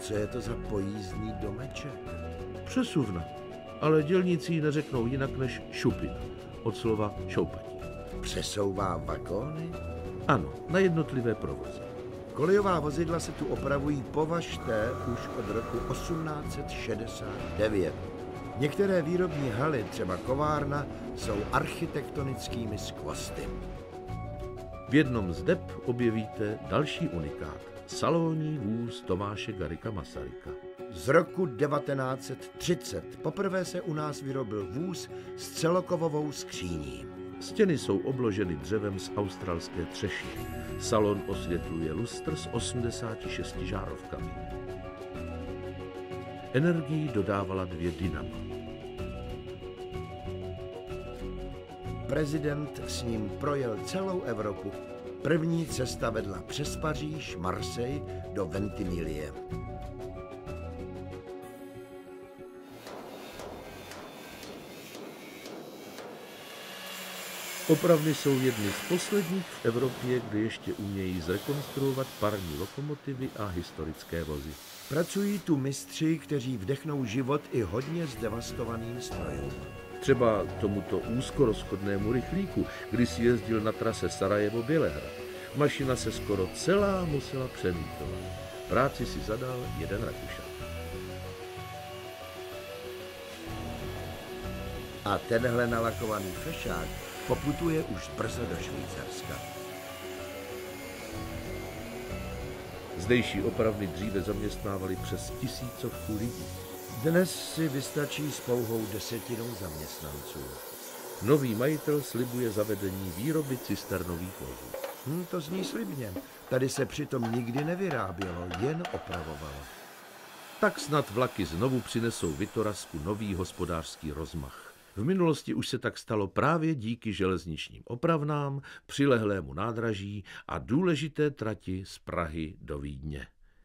Co je to za pojízdný domeček? Přesuvna. Ale dělníci ji neřeknou jinak než šupina. Od slova šoupatí. Přesouvá vagóny? Ano, na jednotlivé provozy. Kolejová vozidla se tu opravují považté už od roku 1869. Některé výrobní haly, třeba kovárna, jsou architektonickými skvosty. V jednom z dep objevíte další unikát. Salonní vůz Tomáše Garrigua Masaryka. Z roku 1930 poprvé se u nás vyrobil vůz s celokovovou skříní. Stěny jsou obloženy dřevem z australské třešně. Salon osvětluje lustr s 86 žárovkami. Energii dodávala 2 dynama. Prezident s ním projel celou Evropu. První cesta vedla přes Paříž, Marseille do Ventimilie. Opravny jsou jedny z posledních v Evropě, kde ještě umějí zrekonstruovat parní lokomotivy a historické vozy. Pracují tu mistři, kteří vdechnou život i hodně zdevastovaným strojům. Třeba tomuto úzkorozchodnému rychlíku, kdy si jezdil na trase Sarajevo-Bělehrad. Mašina se skoro celá musela přemítovat. Práci si zadal jeden Rakušan. A tenhle nalakovaný fešák poputuje už brzo do Švýcarska. Zdejší opravny dříve zaměstnávali přes 1000 lidí. Dnes si vystačí s pouhou 10% zaměstnanců. Nový majitel slibuje zavedení výroby cisternových vozů. To zní slibně. Tady se přitom nikdy nevyrábělo, jen opravovalo. Tak snad vlaky znovu přinesou Vitorazku nový hospodářský rozmach. V minulosti už se tak stalo právě díky železničním opravnám, přilehlému nádraží a důležité trati z Prahy do Vídně.